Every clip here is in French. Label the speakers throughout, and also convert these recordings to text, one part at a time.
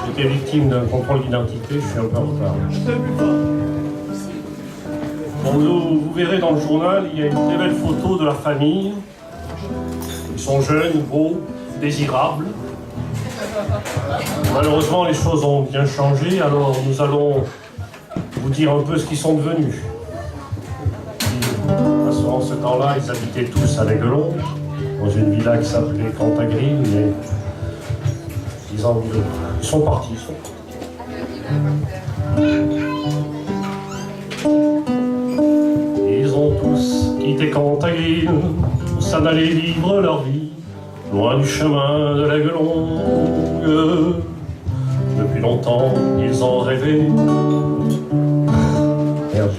Speaker 1: J'étais victime d'un contrôle d'identité, je suis un peu en retard. Bon, vous verrez dans le journal, il y a une très belle photo de la famille. Ils sont jeunes, beaux, désirables. Malheureusement, les choses ont bien changé, alors nous allons vous dire un peu ce qu'ils sont devenus. En ce temps-là, ils habitaient tous à l'Aiglon, dans une villa qui s'appelait Cantagrine, mais ils sont partis. Ils ont tous quitté Cantagrine pour s'en aller vivre leur vie, loin du chemin de l'Aiglon. Depuis longtemps, ils ont rêvé. Merde,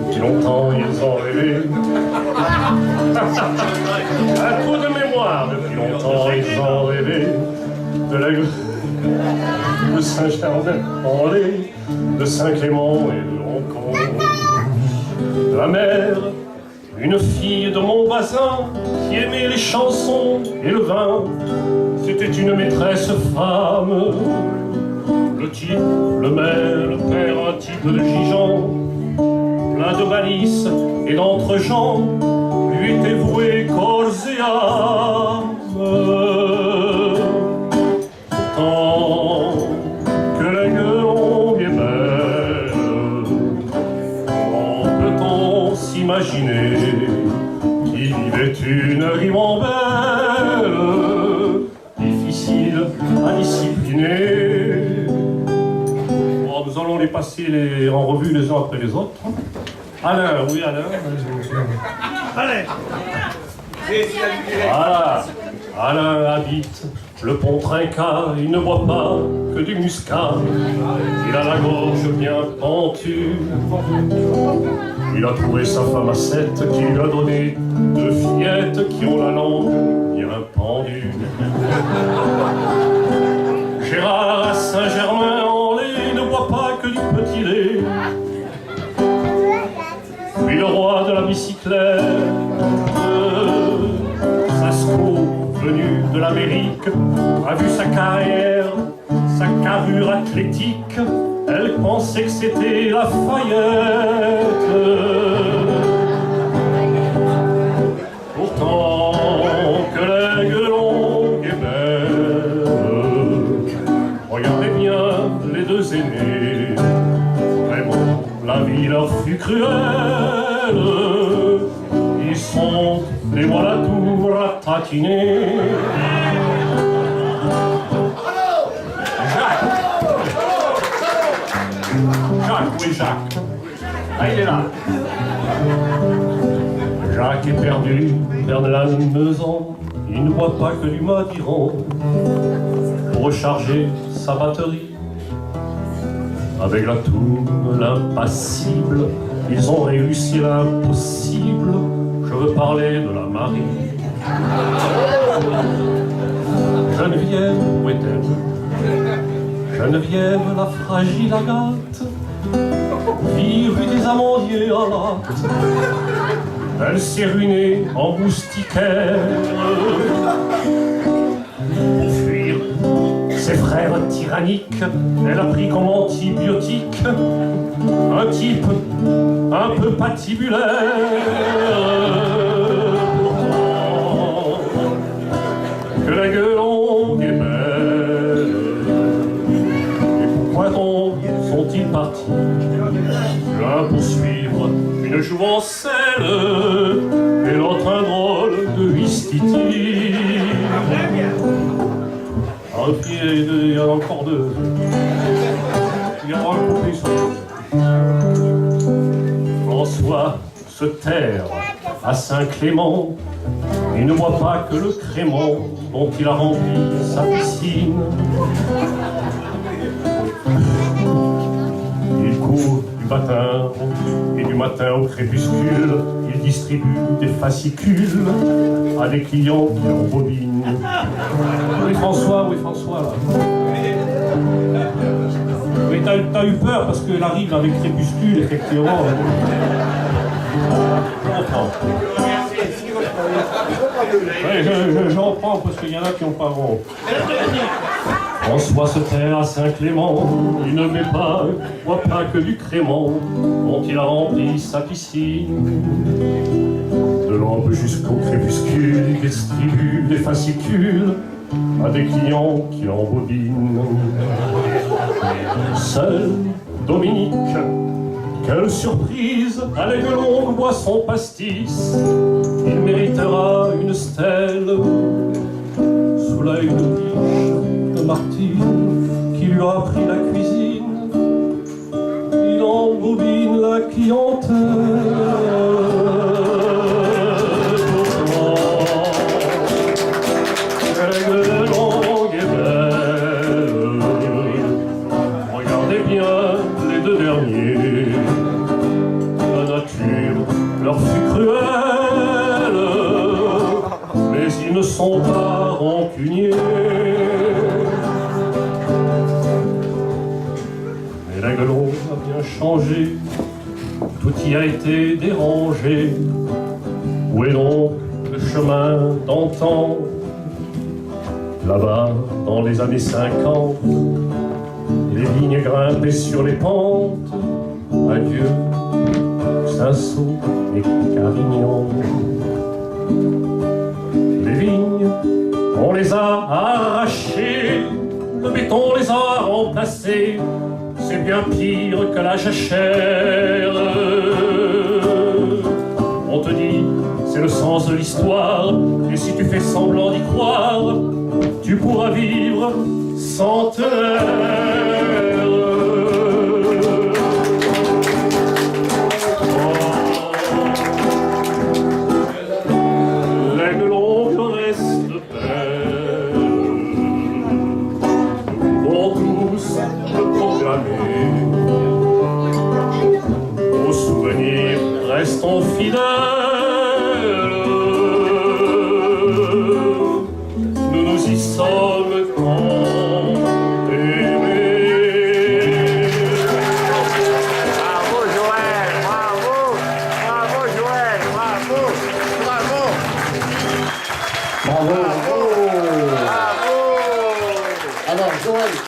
Speaker 1: depuis longtemps, ils ont rêvé. Un coup de mémoire, depuis longtemps, ils ont rêvé de l'Aiglon, de Saint-Germain-en-Laye, de Saint-Clément et de Roncon. De la mère, une fille de mon voisin qui aimait les chansons et le vin. C'était une maîtresse femme. Le type, le maire, le père, un type de Gijon, plein de malice et d'entre-gens, lui était voué corps et âme. Tant que l'Aiglon est belle, comment peut-on s'imaginer qu'il vivait une ribambelle, difficile à discipliner. Bon, nous allons les passer en revue les uns après les autres. Alain, oui Alain.
Speaker 2: Allez.
Speaker 1: Voilà, Alain habite le pont Trinquart, il ne boit pas que du muscat. Il a la gorge bien pentue. Il a trouvé sa femme à 7 qui lui a donné 2 fillettes qui ont la langue bien pendue. Gérard à Saint-Germain-en-Laye ne boit pas que du petit lait. Puis le roi de la bicyclette, Sasco, venu de l'Amérique, a vu sa carrière, sa carrure athlétique. Elle pensait que c'était Lafayette. Pourtant que l'Aiglon est belle, regardez bien les 2 aînés. Vraiment, la vie leur fut cruelle. Ils sont les voilà tout ratatinés. Jacques, oui Jacques. Ah, il est là. Jacques est perdu vers la maison. Il ne boit pas que du Madiran pour recharger sa batterie. Avec la tour, l'impassible, ils ont réussi l'impossible. Je veux parler de la Marie. Geneviève, où est-elle? Geneviève, la fragile Agathe, vit rue des Amandiers à Latte. Elle s'est ruinée en moustiquaire pour fuir ses frères tyranniques. Elle a pris comme antibiotique un type un peu patibulaire. Pourtant que l'Aiglon est belle. Et pourquoi donc sont-ils partis? L'un pour suivre une jouvencelle et l'autre un drôle de Huistiti. Il y en a encore 2. Il y en a un peu plus. François se terre à Saint-Clément. Il ne boit pas que le crément dont il a rempli sa piscine. Il court du matin et du matin au crépuscule. Il distribue des fascicules à des clients qui en bobinent. Oui François, là. Oui, t'as eu peur parce qu'elle arrive avec crépuscule, effectivement. Oui, j'en prends parce qu'il y en a qui n'ont pas bon. François se terre à Saint-Clément, il ne met pas, voit pas que du crément, dont il a rempli sa piscine. De l'aube jusqu'au crépuscule, il distribue des fascicules à des clients qui l'embobinent. Seul Dominique, quelle surprise, à l'aigle longue boit son pastis, il méritera une stèle sous l'œil de biche de Martine qui lui a appris la cuisine. Il embobine la clientèle. L'aigle longue est belle. Regardez bien les deux derniers. La nature leur fut cruelle, mais ils ne sont pas rancuniers. Mais l'aigle longue a bien changé, tout y a été dérangé. Où est donc le chemin d'antan? Là-bas, dans les années 50, les vignes grimpaient sur les pentes. Adieu, Saint-Saul et Carignan. Les vignes, on les a arrachées, le béton les a remplacées. C'est bien pire que la jachère. On te dit, c'est le sens de l'histoire, et si tu fais semblant d'y croire, tu pourras vivre centenaire. L'aigle longue reste belle, nous pouvons tous le proclamer. Aux souvenirs, restons fidèles. Nous nous y sommes tant aimés.
Speaker 3: Bravo Joël, bravo, bravo Joël, bravo, bravo,
Speaker 4: Bravo.
Speaker 3: bravo.
Speaker 4: Alors, Joël,